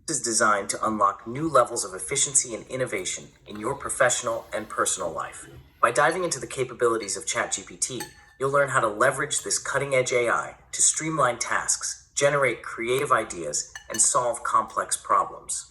is designed to unlock new levels of efficiency and innovation in your professional and personal life. By diving into the capabilities of ChatGPT, you'll learn how to leverage this cutting-edge AI to streamline tasks, generate creative ideas, and solve complex problems.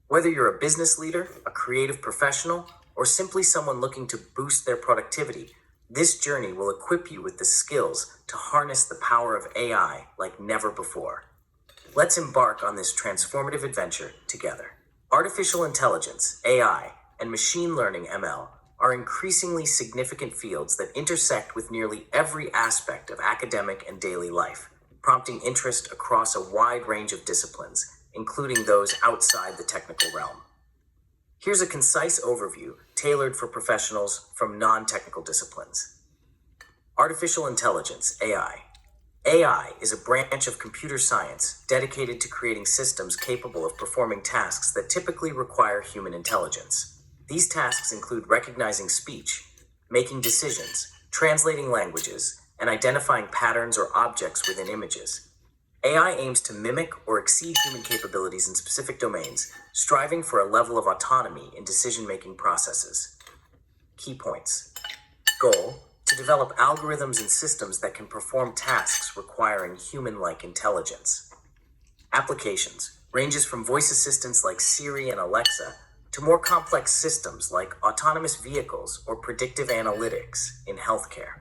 Whether you're a business leader, a creative professional, or simply someone looking to boost their productivity, this journey will equip you with the skills to harness the power of AI like never before. Let's embark on this transformative adventure together. Artificial intelligence, AI, and machine learning, ML, are increasingly significant fields that intersect with nearly every aspect of academic and daily life, prompting interest across a wide range of disciplines, including those outside the technical realm. Here's a concise overview tailored for professionals from non-technical disciplines. Artificial intelligence, AI. AI is a branch of computer science dedicated to creating systems capable of performing tasks that typically require human intelligence. These tasks include recognizing speech, making decisions, translating languages, and identifying patterns or objects within images. AI aims to mimic or exceed human capabilities in specific domains, striving for a level of autonomy in decision-making processes. Key points. Goal: to develop algorithms and systems that can perform tasks requiring human-like intelligence. Applications: ranges from voice assistants like Siri and Alexa to more complex systems like autonomous vehicles or predictive analytics in healthcare.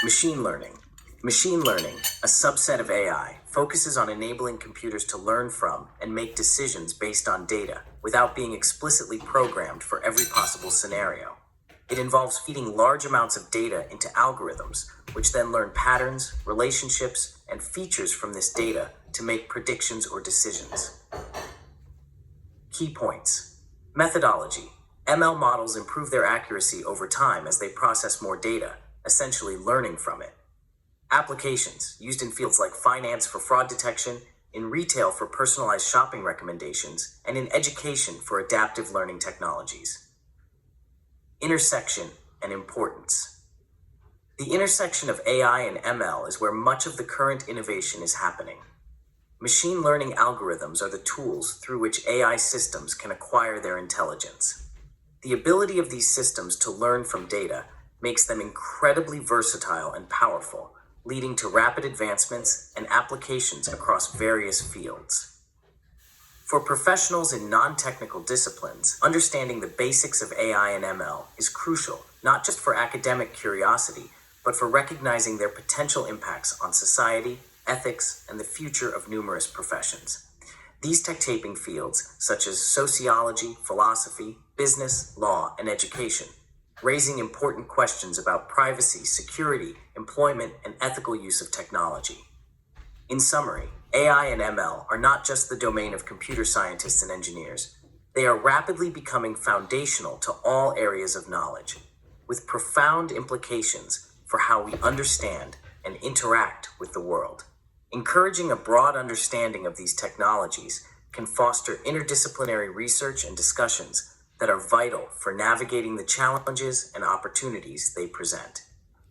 Machine learning. Machine learning, a subset of AI, focuses on enabling computers to learn from and make decisions based on data without being explicitly programmed for every possible scenario. It involves feeding large amounts of data into algorithms, which then learn patterns, relationships, and features from this data to make predictions or decisions. Key points. Methodology. ML models improve their accuracy over time as they process more data, essentially learning from it. Applications, used in fields like finance for fraud detection, in retail for personalized shopping recommendations, and in education for adaptive learning technologies. Intersection and importance. The intersection of AI and ML is where much of the current innovation is happening. Machine learning algorithms are the tools through which AI systems can acquire their intelligence. The ability of these systems to learn from data makes them incredibly versatile and powerful, leading to rapid advancements and applications across various fields. For professionals in non-technical disciplines, understanding the basics of AI and ML is crucial, not just for academic curiosity, but for recognizing their potential impacts on society, ethics, and the future of numerous professions. These tech-taping fields, such as sociology, philosophy, business, law, and education, raising important questions about privacy, security, employment, and ethical use of technology. In summary, AI and ML are not just the domain of computer scientists and engineers. They are rapidly becoming foundational to all areas of knowledge, with profound implications for how we understand and interact with the world. Encouraging a broad understanding of these technologies can foster interdisciplinary research and discussions that are vital for navigating the challenges and opportunities they present.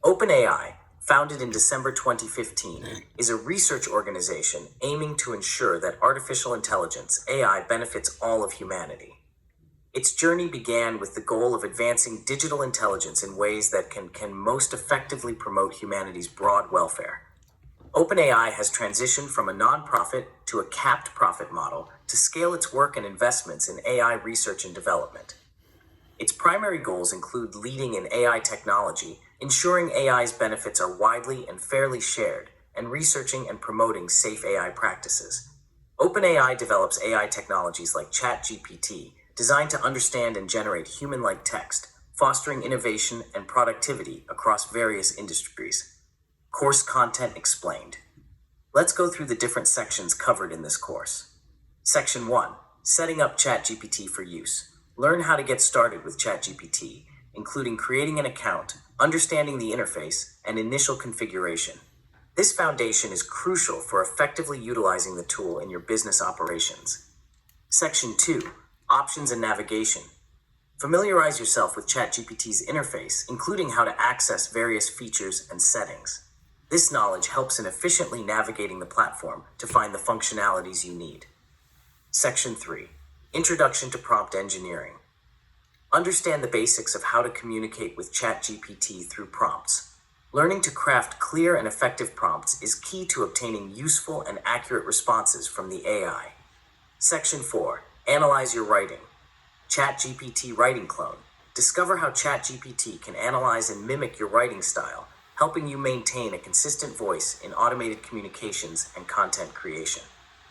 OpenAI, founded in December 2015, is a research organization aiming to ensure that artificial intelligence, AI, benefits all of humanity. Its journey began with the goal of advancing digital intelligence in ways that can most effectively promote humanity's broad welfare. OpenAI has transitioned from a nonprofit to a capped profit model to scale its work and investments in AI research and development. Its primary goals include leading in AI technology, ensuring AI's benefits are widely and fairly shared, and researching and promoting safe AI practices. OpenAI develops AI technologies like ChatGPT, designed to understand and generate human-like text, fostering innovation and productivity across various industries. Course content explained. Let's go through the different sections covered in this course. Section 1. Setting up ChatGPT for use. Learn how to get started with ChatGPT, including creating an account, understanding the interface, and initial configuration. This foundation is crucial for effectively utilizing the tool in your business operations. Section 2. Options and navigation. Familiarize yourself with ChatGPT's interface, including how to access various features and settings. This knowledge helps in efficiently navigating the platform to find the functionalities you need. Section 3. Introduction to Prompt Engineering. Understand the basics of how to communicate with ChatGPT through prompts. Learning to craft clear and effective prompts is key to obtaining useful and accurate responses from the AI. Section 4. Analyze your writing. ChatGPT Writing Clone. Discover how ChatGPT can analyze and mimic your writing style, helping you maintain a consistent voice in automated communications and content creation.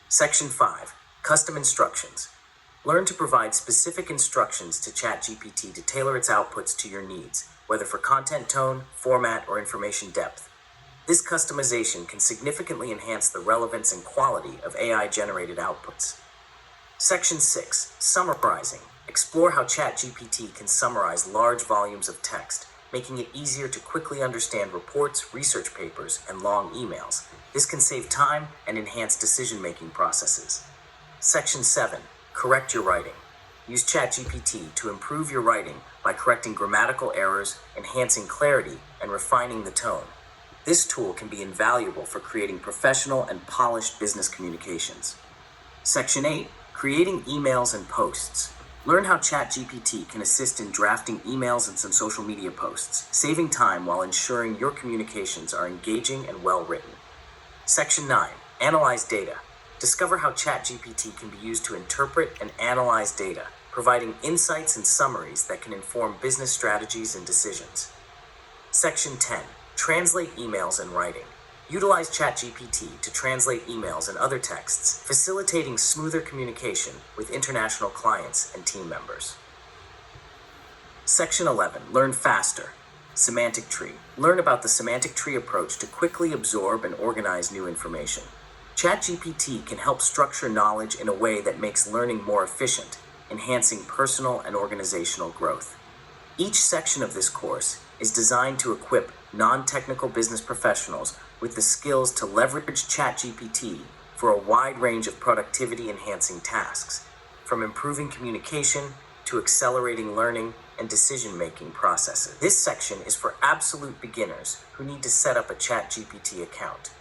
Section 5. Custom Instructions. Learn to provide specific instructions to ChatGPT to tailor its outputs to your needs, whether for content tone, format, or information depth. This customization can significantly enhance the relevance and quality of AI-generated outputs. Section 6. Summarizing. Explore how ChatGPT can summarize large volumes of text, making it easier to quickly understand reports, research papers, and long emails. This can save time and enhance decision-making processes. Section 7. Correct your writing. Use ChatGPT to improve your writing by correcting grammatical errors, enhancing clarity, and refining the tone. This tool can be invaluable for creating professional and polished business communications. Section 8. Creating emails and posts. Learn how ChatGPT can assist in drafting emails and some social media posts, saving time while ensuring your communications are engaging and well-written. Section 9. Analyze data. Discover how ChatGPT can be used to interpret and analyze data, providing insights and summaries that can inform business strategies and decisions. Section 10. Translate emails and writing. Utilize ChatGPT to translate emails and other texts, facilitating smoother communication with international clients and team members. Section 11. Learn faster. Semantic tree. Learn about the semantic tree approach to quickly absorb and organize new information. ChatGPT can help structure knowledge in a way that makes learning more efficient, enhancing personal and organizational growth. Each section of this course is designed to equip non-technical business professionals with the skills to leverage ChatGPT for a wide range of productivity-enhancing tasks, from improving communication to accelerating learning and decision-making processes. This section is for absolute beginners who need to set up a ChatGPT account.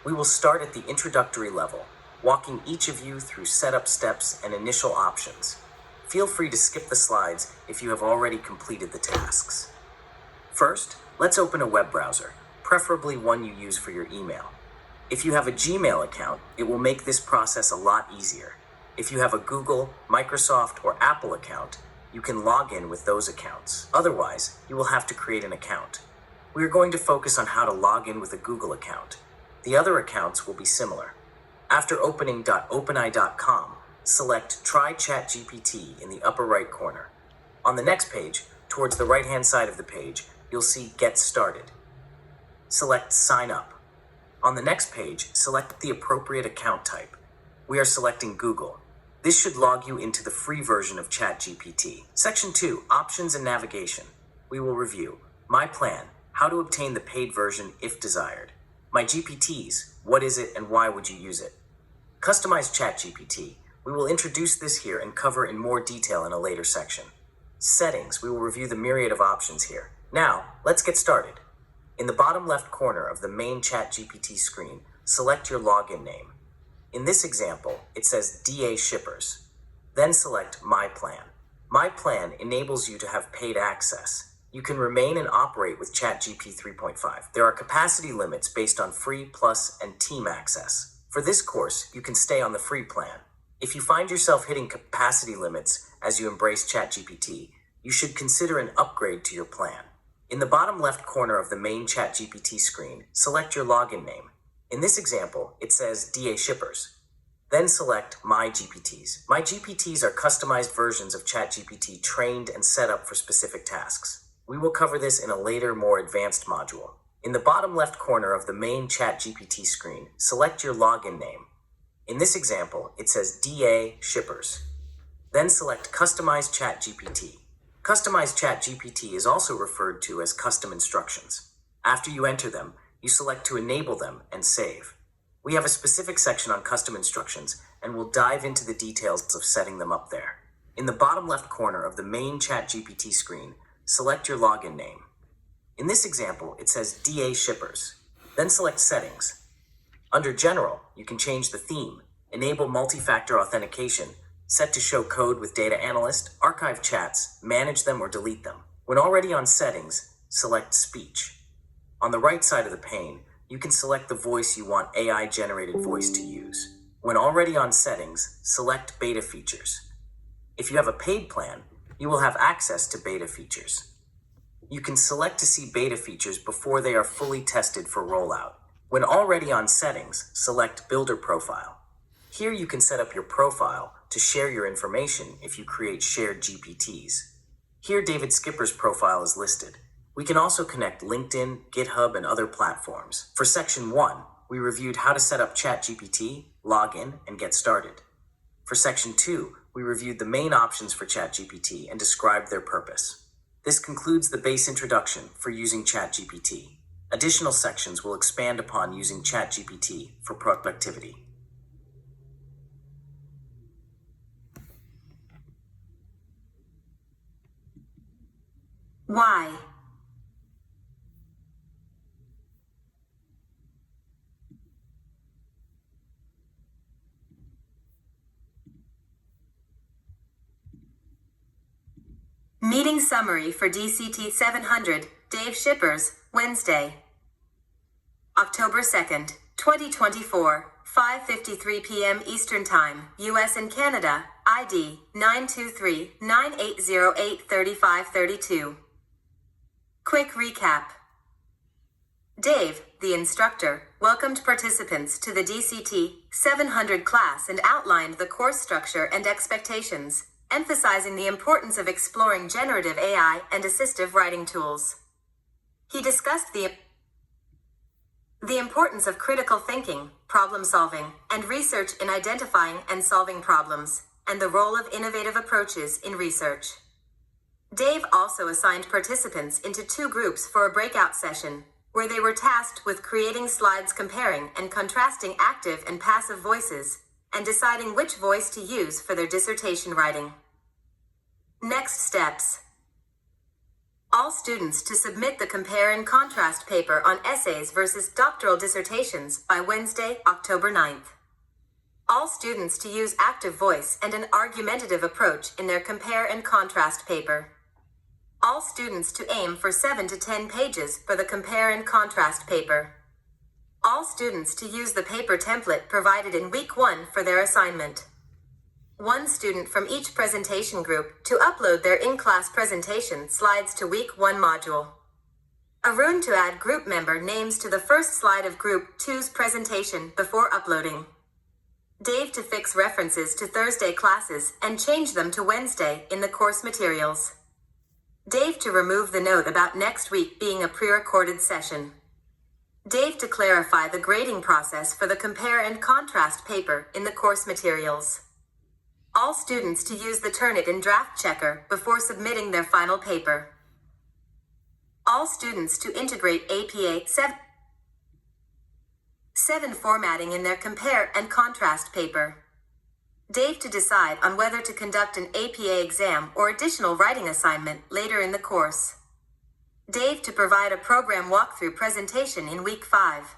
We will start at the introductory level, walking each of you through setup steps and initial options. Feel free to skip the slides if you have already completed the tasks. First, let's open a web browser, preferably one you use for your email. If you have a Gmail account, it will make this process a lot easier. If you have a Google, Microsoft, or Apple account, you can log in with those accounts. Otherwise, you will have to create an account. We are going to focus on how to log in with a Google account. The other accounts will be similar. After opening .openai.com, select Try ChatGPT in the upper right corner. On the next page, towards the right-hand side of the page, you'll see Get Started. Select Sign Up. On the next page, select the appropriate account type. We are selecting Google. This should log you into the free version of ChatGPT. Section 2, Options and Navigation. We will review My Plan, how to obtain the paid version if desired. My GPTs, what is it and why would you use it? Customize ChatGPT. We will introduce this here and cover in more detail in a later section. Settings. We will review the myriad of options here. Now, let's get started. In the bottom left corner of the main ChatGPT screen, select your login name. In this example, it says DA Shippers. Then select My Plan. My Plan enables you to have paid access. You can remain and operate with ChatGPT 3.5. There are capacity limits based on free, plus, and team access. For this course, you can stay on the free plan. If you find yourself hitting capacity limits as you embrace ChatGPT, you should consider an upgrade to your plan. In the bottom left corner of the main ChatGPT screen, select your login name. In this example, it says DA Shippers. Then select My GPTs. My GPTs are customized versions of ChatGPT trained and set up for specific tasks. We will cover this in a later, more advanced module. In the bottom left corner of the main ChatGPT screen, select your login name. In this example, it says DA Shippers. Then select Customize ChatGPT. Customize ChatGPT is also referred to as custom instructions. After you enter them, you select to enable them and save. We have a specific section on custom instructions, and we'll dive into the details of setting them up there. In the bottom left corner of the main ChatGPT screen, select your login name. In this example, it says DA Shippers. Then select Settings. Under General, you can change the theme. Enable multi-factor authentication, set to show code with data analyst, archive chats, manage them or delete them. When already on settings, select speech. On the right side of the pane, you can select the voice you want AI-generated voice to use. When already on settings, select beta features. If you have a paid plan, you will have access to beta features. You can select to see beta features before they are fully tested for rollout. When already on settings, select Builder Profile. Here you can set up your profile to share your information if you create shared GPTs. Here David Skipper's profile is listed. We can also connect LinkedIn, GitHub, and other platforms. For Section 1, we reviewed how to set up ChatGPT, log in, and get started. For Section 2, we reviewed the main options for ChatGPT and described their purpose. This concludes the base introduction for using ChatGPT. Additional sections will expand upon using ChatGPT for productivity. Why? Meeting summary for DCT 700, Dave Shippers, Wednesday, October 2nd, 2024, 5:53 p.m. Eastern Time, US and Canada, ID 923-9808-3532. Quick recap. Dave, the instructor, welcomed participants to the DCT 700 class and outlined the course structure and expectations, emphasizing the importance of exploring generative AI and assistive writing tools. He discussed the importance of critical thinking, problem solving, and research in identifying and solving problems, and the role of innovative approaches in research. Dave also assigned participants into 2 groups for a breakout session, where they were tasked with creating slides comparing and contrasting active and passive voices, and deciding which voice to use for their dissertation writing. Next steps. All students to submit the compare and contrast paper on essays versus doctoral dissertations by Wednesday, October 9th. All students to use active voice and an argumentative approach in their compare and contrast paper. All students to aim for 7 to 10 pages for the compare and contrast paper. All students to use the paper template provided in week 1 for their assignment. 1 student from each presentation group to upload their in-class presentation slides to week 1 module. Arun to add group member names to the first slide of group 2's presentation before uploading. Dave to fix references to Thursday classes and change them to Wednesday in the course materials. Dave to remove the note about next week being a pre-recorded session. Dave to clarify the grading process for the compare and contrast paper in the course materials. All students to use the Turnitin in draft checker before submitting their final paper. All students to integrate APA 7 formatting in their compare and contrast paper. Dave to decide on whether to conduct an APA exam or additional writing assignment later in the course. Dave to provide a program walkthrough presentation in week 5.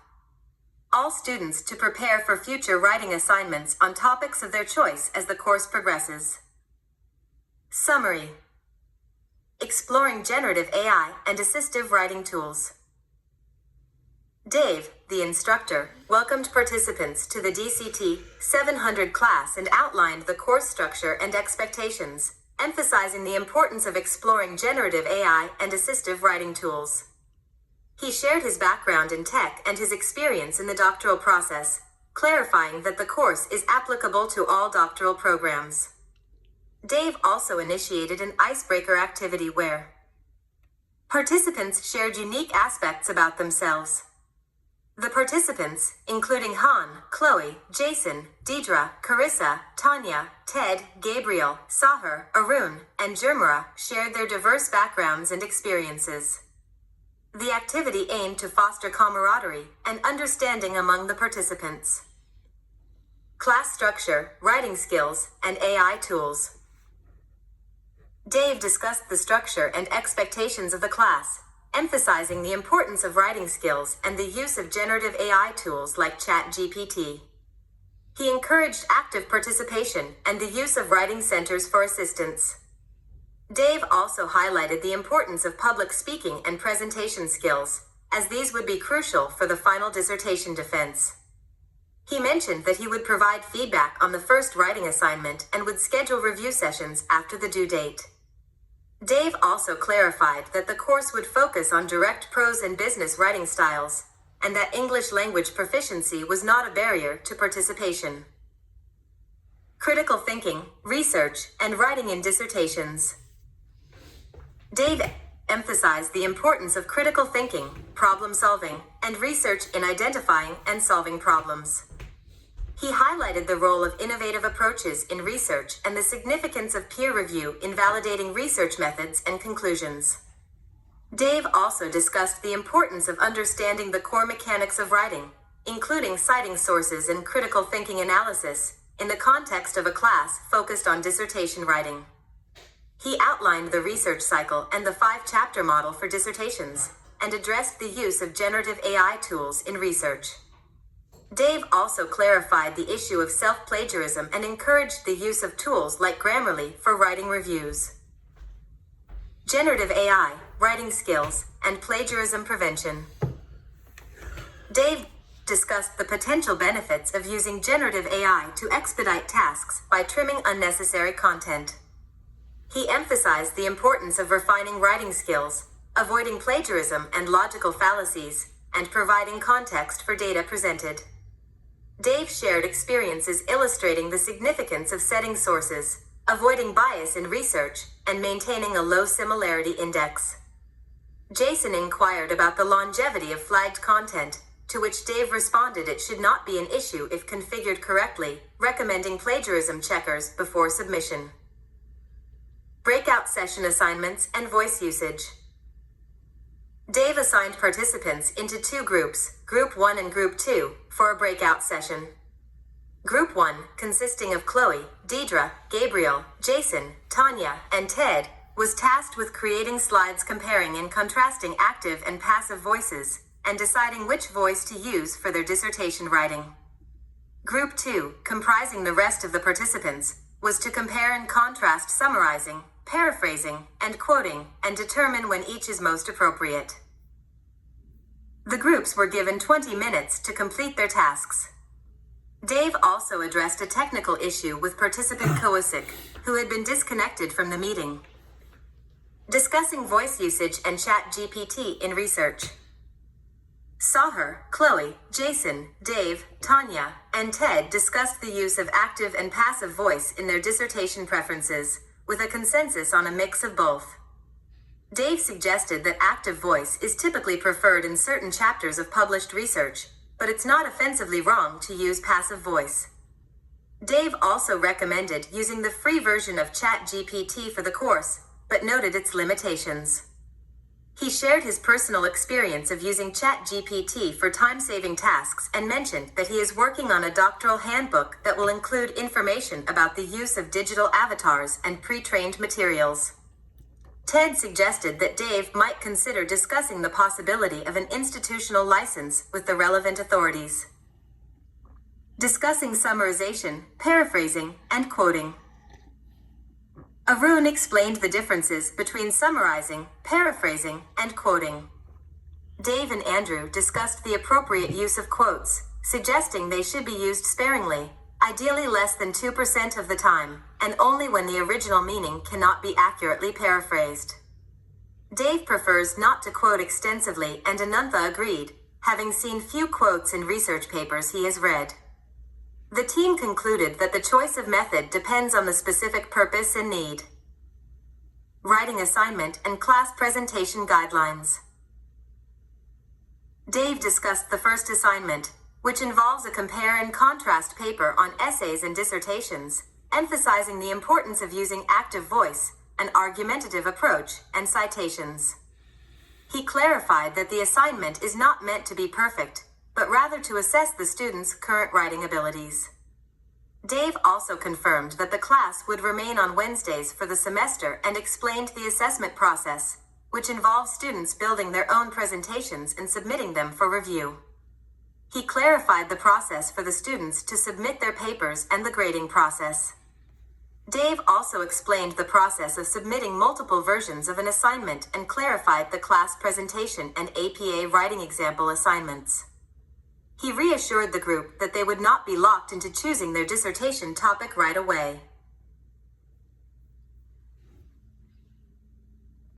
All students to prepare for future writing assignments on topics of their choice as the course progresses. Summary. Exploring generative AI and assistive writing tools. Dave, the instructor, welcomed participants to the DCT 700 class and outlined the course structure and expectations, emphasizing the importance of exploring generative AI and assistive writing tools. He shared his background in tech and his experience in the doctoral process, clarifying that the course is applicable to all doctoral programs. Dave also initiated an icebreaker activity where participants shared unique aspects about themselves. The participants, including Han, Chloe, Jason, Deidre, Carissa, Tanya, Ted, Gabriel, Sahar, Arun, and Jermura, shared their diverse backgrounds and experiences. The activity aimed to foster camaraderie and understanding among the participants. Class structure, writing skills, and AI tools. Dave discussed the structure and expectations of the class, emphasizing the importance of writing skills and the use of generative AI tools like ChatGPT. He encouraged active participation and the use of writing centers for assistance. Dave also highlighted the importance of public speaking and presentation skills, as these would be crucial for the final dissertation defense. He mentioned that he would provide feedback on the first writing assignment and would schedule review sessions after the due date. Dave also clarified that the course would focus on direct prose and business writing styles, and that English language proficiency was not a barrier to participation. Critical thinking, research, and writing in dissertations. Dave emphasized the importance of critical thinking, problem solving, and research in identifying and solving problems. He highlighted the role of innovative approaches in research and the significance of peer review in validating research methods and conclusions. Dave also discussed the importance of understanding the core mechanics of writing, including citing sources and critical thinking analysis, in the context of a class focused on dissertation writing. He outlined the research cycle and the 5-chapter model for dissertations, and addressed the use of generative AI tools in research. Dave also clarified the issue of self-plagiarism and encouraged the use of tools like Grammarly for writing reviews. Generative AI, writing skills, and plagiarism prevention. Dave discussed the potential benefits of using generative AI to expedite tasks by trimming unnecessary content. He emphasized the importance of refining writing skills, avoiding plagiarism and logical fallacies, and providing context for data presented. Dave shared experiences illustrating the significance of setting sources, avoiding bias in research, and maintaining a low similarity index. Jason inquired about the longevity of flagged content, to which Dave responded it should not be an issue if configured correctly, recommending plagiarism checkers before submission. Breakout session assignments and voice usage. Dave assigned participants into 2 groups, Group 1 and Group 2, for a breakout session. Group 1, consisting of Chloe, Deidre, Gabriel, Jason, Tanya, and Ted, was tasked with creating slides comparing and contrasting active and passive voices, and deciding which voice to use for their dissertation writing. Group 2, comprising the rest of the participants, was to compare and contrast summarizing, paraphrasing, and quoting, and determine when each is most appropriate. The groups were given 20 minutes to complete their tasks. Dave also addressed a technical issue with participant Kowasik, who had been disconnected from the meeting. Discussing voice usage and ChatGPT in research. Sahar, Chloe, Jason, Dave, Tanya, and Ted discussed the use of active and passive voice in their dissertation preferences, with a consensus on a mix of both. Dave suggested that active voice is typically preferred in certain chapters of published research, but it's not offensively wrong to use passive voice. Dave also recommended using the free version of ChatGPT for the course, but noted its limitations. He shared his personal experience of using ChatGPT for time-saving tasks and mentioned that he is working on a doctoral handbook that will include information about the use of digital avatars and pre-trained materials. Ted suggested that Dave might consider discussing the possibility of an institutional license with the relevant authorities. Discussing summarization, paraphrasing, and quoting. Arun explained the differences between summarizing, paraphrasing, and quoting. Dave and Andrew discussed the appropriate use of quotes, suggesting they should be used sparingly, ideally less than 2% of the time, and only when the original meaning cannot be accurately paraphrased. Dave prefers not to quote extensively, and Anantha agreed, having seen few quotes in research papers he has read. The team concluded that the choice of method depends on the specific purpose and need. Writing assignment and class presentation guidelines. Dave discussed the first assignment, which involves a compare and contrast paper on essays and dissertations, emphasizing the importance of using active voice, an argumentative approach, and citations. He clarified that the assignment is not meant to be perfect, but rather to assess the student's current writing abilities. Dave also confirmed that the class would remain on Wednesdays for the semester and explained the assessment process, which involves students building their own presentations and submitting them for review. He clarified the process for the students to submit their papers and the grading process. Dave also explained the process of submitting multiple versions of an assignment and clarified the class presentation and APA writing example assignments. He reassured the group that they would not be locked into choosing their dissertation topic right away.